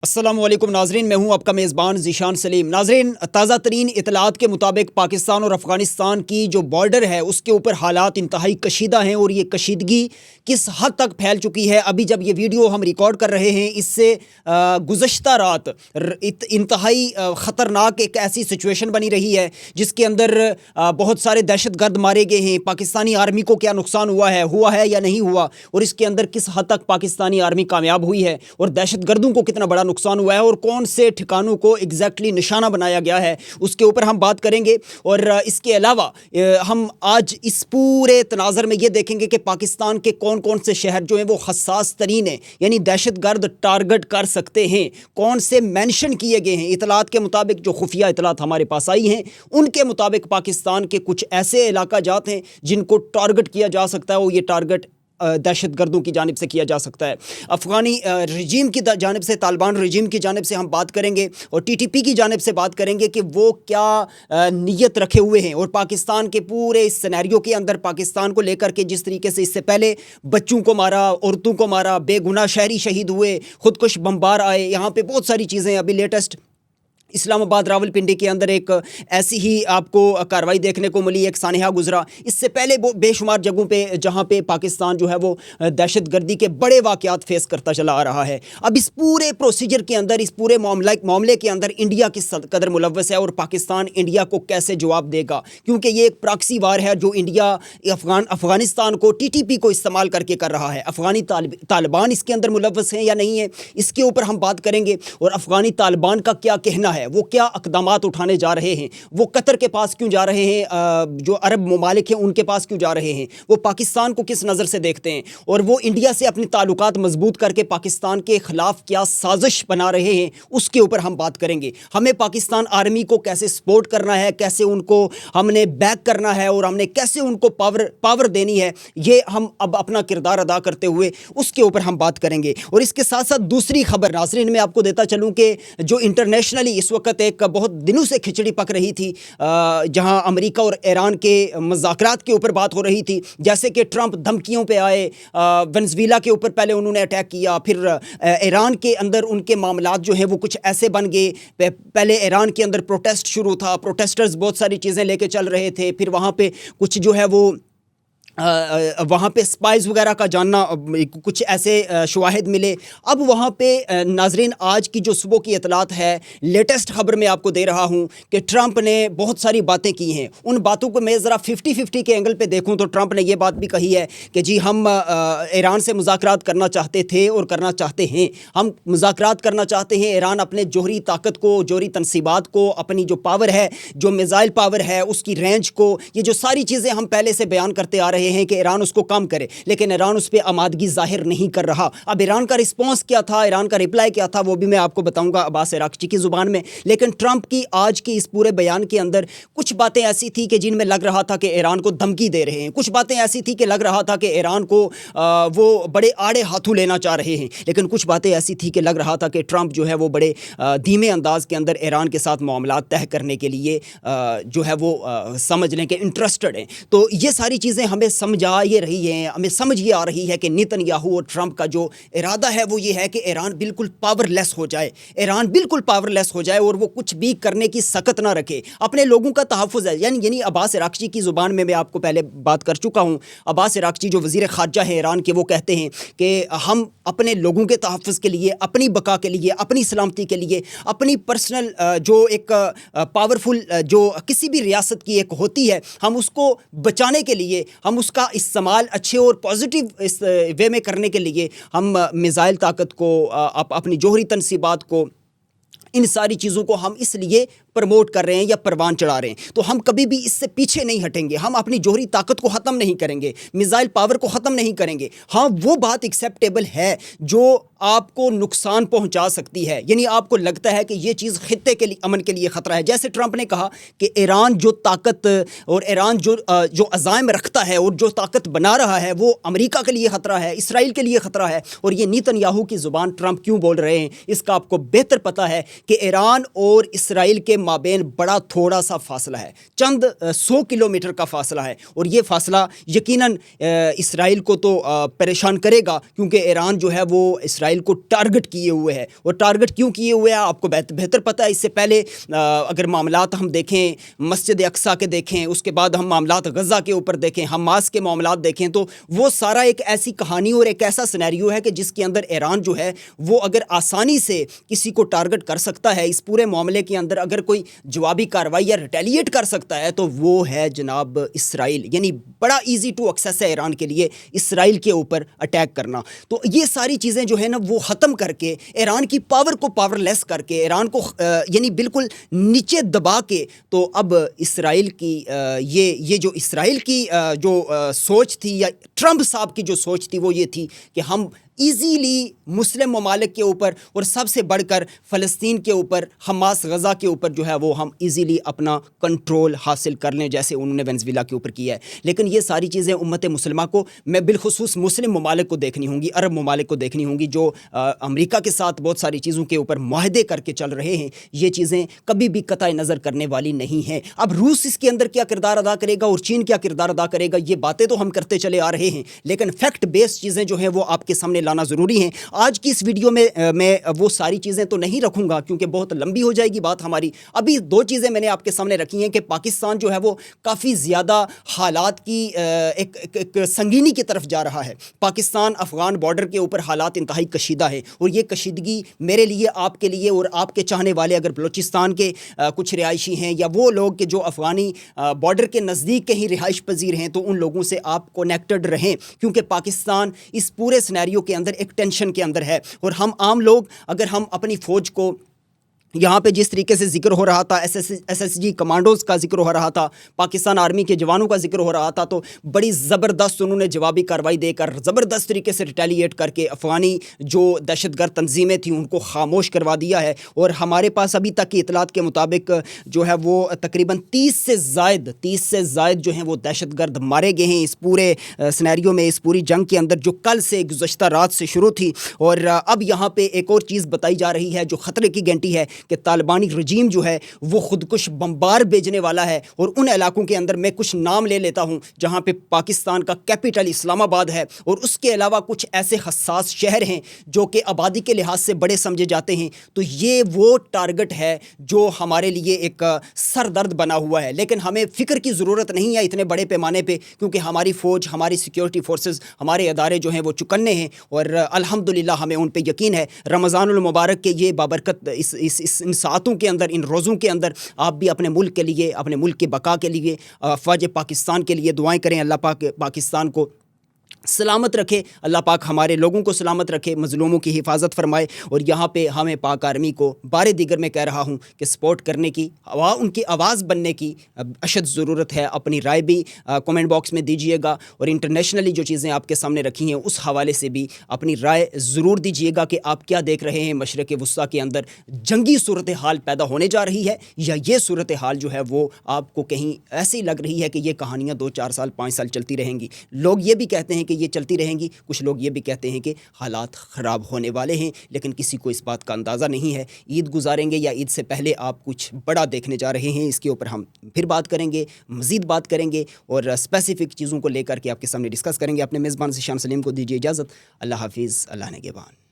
السلام علیکم ناظرین، میں ہوں آپ کا میزبان ذیشان سلیم۔ ناظرین، تازہ ترین اطلاعات کے مطابق پاکستان اور افغانستان کی جو بارڈر ہے اس کے اوپر حالات انتہائی کشیدہ ہیں، اور یہ کشیدگی کس حد تک پھیل چکی ہے، ابھی جب یہ ویڈیو ہم ریکارڈ کر رہے ہیں اس سے گزشتہ رات انتہائی خطرناک ایک ایسی سچویشن بنی رہی ہے جس کے اندر بہت سارے دہشت گرد مارے گئے ہیں۔ پاکستانی آرمی کو کیا نقصان ہوا ہے یا نہیں ہوا، اور اس کے اندر کس حد تک پاکستانی آرمی کامیاب ہوئی ہے، اور دہشت گردوں کو کتنا بڑا نقصان ہوا ہے، اور کون سے ٹھکانوں کو ایگزیکٹلی نشانہ بنایا گیا ہے، اس کے اوپر ہم بات کریں گے۔ اور اس کے علاوہ ہم آج اس پورے تناظر میں یہ دیکھیں گے کہ پاکستان کے کون کون سے شہر جو ہیں وہ حساس ترین ہیں، یعنی دہشت گرد ٹارگٹ کر سکتے ہیں، کون سے مینشن کیے گئے ہیں۔ اطلاعات کے مطابق جو خفیہ اطلاعات ہمارے پاس آئی ہیں ان کے مطابق پاکستان کے کچھ ایسے علاقہ جات ہیں جن کو ٹارگٹ کیا جا سکتا ہے، اور یہ ٹارگٹ دہشت گردوں کی جانب سے کیا جا سکتا ہے۔ افغانی رجیم کی جانب سے، طالبان رجیم کی جانب سے ہم بات کریں گے، اور ٹی ٹی پی کی جانب سے بات کریں گے کہ وہ کیا نیت رکھے ہوئے ہیں، اور پاکستان کے پورے اس سینیریو کے اندر پاکستان کو لے کر کے جس طریقے سے اس سے پہلے بچوں کو مارا، عورتوں کو مارا، بے گناہ شہری شہید ہوئے، خودکش بمبار آئے، یہاں پہ بہت ساری چیزیں۔ ابھی لیٹسٹ اسلام آباد راولپنڈی کے اندر ایک ایسی ہی آپ کو کاروائی دیکھنے کو ملی، ایک سانحہ گزرا۔ اس سے پہلے بے شمار جگہوں پہ جہاں پہ پاکستان جو ہے وہ دہشت گردی کے بڑے واقعات فیس کرتا چلا آ رہا ہے۔ اب اس پورے پروسیجر کے اندر، اس پورے معاملے کے اندر انڈیا کس قدر ملوث ہے، اور پاکستان انڈیا کو کیسے جواب دے گا، کیونکہ یہ ایک پراکسی وار ہے جو انڈیا افغانستان کو ٹی ٹی پی کو استعمال کر کے کر رہا ہے۔ افغانی طالبان اس کے اندر ملوث ہیں یا نہیں ہے، اس کے اوپر ہم بات کریں گے، اور افغانی طالبان کا کیا کہنا ہے، وہ کیا اقدامات اٹھانے جا رہے ہیں، وہ قطر کے پاس کیوں جا رہے ہیں، جو عرب ممالک ہیں ان کے پاس کیوں جا رہے ہیں، وہ پاکستان کو کس نظر سے دیکھتے ہیں، اور وہ انڈیا سے اپنے تعلقات مضبوط کر کے پاکستان کے خلاف کیا سازش بنا رہے ہیں، اس کے اوپر ہم بات کریں گے۔ ہمیں پاکستان آرمی کو کیسے سپورٹ کرنا ہے، کیسے ان کو ہم نے بیک کرنا ہے، اور ہم نے کیسے ان کو پاور دینی ہے، یہ ہم اب اپنا کردار ادا کرتے ہوئے اس کے اوپر ہم بات کریں گے۔ اور اس کے ساتھ ساتھ دوسری خبر ناظرین میں آپ کو دیتا چلوں کہ جو انٹرنیشنلی اس وقت ایک بہت دنوں سے کھچڑی پک رہی تھی، جہاں امریکہ اور ایران کے مذاکرات کے اوپر بات ہو رہی تھی، جیسے کہ ٹرمپ دھمکیوں پہ آئے، ونزویلا کے اوپر پہلے انہوں نے اٹیک کیا، پھر ایران کے اندر ان کے معاملات جو ہیں وہ کچھ ایسے بن گئے، پہلے ایران کے اندر پروٹیسٹ شروع تھا، پروٹیسٹرز بہت ساری چیزیں لے کے چل رہے تھے، پھر وہاں پہ کچھ جو ہے وہ وہاں پہ سپائز وغیرہ کا جاننا، کچھ ایسے شواہد ملے۔ اب وہاں پہ ناظرین آج کی جو صبح کی اطلاعات ہے، لیٹسٹ خبر میں آپ کو دے رہا ہوں کہ ٹرمپ نے بہت ساری باتیں کی ہیں۔ ان باتوں کو میں ذرا 50-50 کے اینگل پہ دیکھوں تو ٹرمپ نے یہ بات بھی کہی ہے کہ جی ہم ایران سے مذاکرات کرنا چاہتے تھے اور کرنا چاہتے ہیں، ہم مذاکرات کرنا چاہتے ہیں۔ ایران اپنے جوہری طاقت کو، جوہری تنصیبات کو، اپنی جو پاور ہے، جو میزائل پاور ہے، اس کی رینج کو، یہ جو ساری چیزیں ہم پہلے سے بیان کرتے آ رہے ہیں کہ ایران اس کو کم کرے، لیکن ایران اس پہ آمادگی ظاہر نہیں کر رہا۔ اب ایران کا رسپانس کیا تھا، ایران کا ریپلائی کیا تھا، وہ بھی میں آپ کو بتاؤں گا عباس عراقچی کی زبان میں۔ لیکن ٹرمپ کی آج کی اس پورے بیان کے اندر کچھ باتیں ایسی تھی کہ جن میں لگ رہا تھا کہ ایران کو دھمکی دے رہے ہیں، کچھ باتیں ایسی تھی کہ لگ رہا تھا کہ ایران کو وہ بڑے آڑے ہاتھوں لینا چاہ رہے ہیں، لیکن کچھ باتیں ایسی تھی کہ لگ رہا تھا کہ ٹرمپ جو ہے وہ بڑے دھیمے انداز کے اندر ایران کے ساتھ معاملات طے کرنے کے لیے جو ہے وہ سمجھ لیں کہ انٹرسٹڈ ہیں۔ تو یہ ساری چیزیں ہمیں سمجھ آ یہ رہی ہیں، ہمیں سمجھ یہ آ رہی ہے کہ نیتن یاہو اور ٹرمپ کا جو ارادہ ہے وہ یہ ہے کہ ایران بالکل پاور لیس ہو جائے، ایران بالکل پاور لیس ہو جائے، اور وہ کچھ بھی کرنے کی سکت نہ رکھے، اپنے لوگوں کا تحفظ ہے۔ یعنی عباس عراقچی کی زبان میں آپ کو پہلے بات کر چکا ہوں۔ عباس عراقچی جو وزیر خارجہ ہے ایران کے، وہ کہتے ہیں کہ ہم اپنے لوگوں کے تحفظ کے لیے، اپنی بقا کے لیے، اپنی سلامتی کے لیے، اپنی پرسنل جو ایک پاورفل جو کسی بھی ریاست کی ایک ہوتی ہے، ہم اس کو بچانے کے لیے، ہم اس کا استعمال اچھے اور پازیٹیو اس وے میں کرنے کے لیے ہم میزائل طاقت کو، اپنی جوہری تنصیبات کو، ان ساری چیزوں کو ہم اس لیے پروموٹ کر رہے ہیں یا پروان چڑھا رہے ہیں۔ تو ہم کبھی بھی اس سے پیچھے نہیں ہٹیں گے، ہم اپنی جوہری طاقت کو ختم نہیں کریں گے، میزائل پاور کو ختم نہیں کریں گے۔ ہاں وہ بات ایکسیپٹیبل ہے جو آپ کو نقصان پہنچا سکتی ہے، یعنی آپ کو لگتا ہے کہ یہ چیز خطے کے لیے، امن کے لیے خطرہ ہے۔ جیسے ٹرمپ نے کہا کہ ایران جو طاقت اور ایران جو عزائم رکھتا ہے اور جو طاقت بنا رہا ہے وہ امریکہ کے لیے خطرہ ہے، اسرائیل کے لیے خطرہ ہے، اور یہ نیتن یاہو کی زبان ٹرمپ کیوں بول رہے ہیں اس کا آپ کو بہتر پتہ ہے کہ ایران اور اسرائیل کے مابین بڑا تھوڑا سا فاصلہ ہے، چند 100 کلومیٹر کا فاصلہ ہے، اور یہ فاصلہ یقیناً اسرائیل کو تو پریشان کرے گا، کیونکہ ایران جو ہے وہ اسرائیل کو ٹارگٹ کیے ہوئے ہے. اور ٹارگٹ کیوں کیے ہوئے ہیں آپ کو بہتر پتہ ہے. اس سے پہلے اگر معاملات ہم دیکھیں مسجد اقصیٰ کے دیکھیں، اس کے بعد ہم معاملات غزہ کے اوپر دیکھیں، حماس کے معاملات دیکھیں، تو وہ سارا ایک ایسی کہانی اور ایک ایسا سینیریو ہے کہ جس کے اندر ایران جو ہے وہ اگر آسانی سے کسی کو ٹارگٹ کر سکتا ہے، اس پورے معاملے کے اندر اگر کوئی جوابی کارروائی یا ریٹیلیٹ کر سکتا ہے تو وہ ہے جناب اسرائیل. یعنی بڑا ایزی ٹو ایکسیس ہے ایران کے لیے اسرائیل کے اوپر اٹیک کرنا. تو یہ ساری چیزیں جو ہے نا وہ ختم کر کے ایران کی پاور کو پاور لیس کر کے ایران کو یعنی بالکل نیچے دبا کے، تو اب اسرائیل کی یہ جو اسرائیل کی جو سوچ تھی یا ٹرمپ صاحب کی جو سوچ تھی وہ یہ تھی کہ ہم ایزیلی مسلم ممالک کے اوپر اور سب سے بڑھ کر فلسطین کے اوپر، حماس غزہ کے اوپر جو ہے وہ ہم ایزیلی اپنا کنٹرول حاصل کر لیں، جیسے انہوں نے وینزویلا کے اوپر کیا ہے. لیکن یہ ساری چیزیں امت مسلمہ کو، میں بالخصوص مسلم ممالک کو دیکھنی ہوں گی، عرب ممالک کو دیکھنی ہوں گی جو امریکہ کے ساتھ بہت ساری چیزوں کے اوپر معاہدے کر کے چل رہے ہیں. یہ چیزیں کبھی بھی قطع نظر کرنے والی نہیں ہیں. اب روس اس کے اندر کیا کردار ادا کرے گا اور چین کیا کردار ادا کرے گا، یہ باتیں تو ہم کرتے چلے آ رہے ہیں، لیکن فیکٹ بیس چیزیں جو ہیں وہ آپ کے سامنے لانا ضروری ہیں. آج کی اس ویڈیو میں وہ ساری چیزیں تو نہیں رکھوں گا کیونکہ بہت لمبی ہو جائے گی بات ہماری. ابھی دو چیزیں میں نے آپ کے سامنے رکھی ہیں کہ پاکستان جو ہے وہ کافی زیادہ حالات کی ایک سنگینی کی طرف جا رہا ہے. پاکستان افغان بارڈر کے اوپر حالات انتہائی کشیدہ ہیں، اور یہ کشیدگی میرے لیے، آپ کے لیے اور آپ کے چاہنے والے اگر بلوچستان کے کچھ رہائشی ہیں یا وہ لوگ کہ جو افغانی بارڈر کے نزدیک کہیں رہائش پذیر ہیں، تو ان لوگوں سے آپ کنیکٹڈ رہیں، کیونکہ پاکستان اس پورے سینیریو کے اندر ایک ٹینشن کے اندر ہے. اور ہم عام لوگ اگر ہم اپنی فوج کو یہاں پہ جس طریقے سے ذکر ہو رہا تھا، ایس جی کمانڈوز کا ذکر ہو رہا تھا، پاکستان آرمی کے جوانوں کا ذکر ہو رہا تھا، تو بڑی زبردست انہوں نے جوابی کارروائی دے کر زبردست طریقے سے ریٹیلیٹ کر کے افغانی جو دہشت گرد تنظیمیں تھیں ان کو خاموش کروا دیا ہے. اور ہمارے پاس ابھی تک کی اطلاعات کے مطابق جو ہے وہ تقریباً 30 سے زائد جو ہیں وہ دہشت گرد مارے گئے ہیں اس پورے سینیریو میں، اس پوری جنگ کے اندر جو کل سے گزشتہ رات سے شروع تھی. اور اب یہاں پہ ایک اور چیز بتائی جا رہی ہے جو خطرے کی گھنٹی ہے کہ طالبانی رجیم جو ہے وہ خودکش بمبار بھیجنے والا ہے. اور ان علاقوں کے اندر میں کچھ نام لے لیتا ہوں جہاں پہ پاکستان کا کیپٹل اسلام آباد ہے، اور اس کے علاوہ کچھ ایسے حساس شہر ہیں جو کہ آبادی کے لحاظ سے بڑے سمجھے جاتے ہیں. تو یہ وہ ٹارگٹ ہے جو ہمارے لیے ایک سر درد بنا ہوا ہے. لیکن ہمیں فکر کی ضرورت نہیں ہے اتنے بڑے پیمانے پہ، کیونکہ ہماری فوج، ہماری سیکیورٹی فورسز، ہمارے ادارے جو ہیں وہ چکنے ہیں، اور الحمدللہ ہمیں ان پہ یقین ہے. رمضان المبارک کے یہ بابرکت ان ساعتوں کے اندر، ان روزوں کے اندر آپ بھی اپنے ملک کے لیے، اپنے ملک کی بقا کے لیے، افواج پاکستان کے لیے دعائیں کریں. اللہ پاک پاکستان کو سلامت رکھے، اللہ پاک ہمارے لوگوں کو سلامت رکھے، مظلوموں کی حفاظت فرمائے. اور یہاں پہ ہمیں پاک آرمی کو بار دیگر میں کہہ رہا ہوں کہ سپورٹ کرنے کی، ان کی آواز بننے کی اشد ضرورت ہے. اپنی رائے بھی کومنٹ باکس میں دیجیے گا، اور انٹرنیشنلی جو چیزیں آپ کے سامنے رکھی ہیں اس حوالے سے بھی اپنی رائے ضرور دیجیے گا کہ آپ کیا دیکھ رہے ہیں. مشرق وسطیٰ کے اندر جنگی صورتحال پیدا ہونے جا رہی ہے، یا یہ صورتحال جو ہے وہ آپ کو کہیں ایسی لگ رہی ہے کہ یہ کہانیاں 2-4 سال 5 سال چلتی رہیں گی. لوگ یہ بھی کہتے ہیں کہ یہ چلتی رہیں گی، کچھ لوگ یہ بھی کہتے ہیں کہ حالات خراب ہونے والے ہیں، لیکن کسی کو اس بات کا اندازہ نہیں ہے. عید گزاریں گے یا عید سے پہلے آپ کچھ بڑا دیکھنے جا رہے ہیں، اس کے اوپر ہم پھر بات کریں گے، مزید بات کریں گے، اور اسپیسیفک چیزوں کو لے کر کے آپ کے سامنے ڈسکس کریں گے. اپنے میزبان ذیشان سلیم کو دیجیے اجازت. اللہ حافظ، اللہ نگہبان.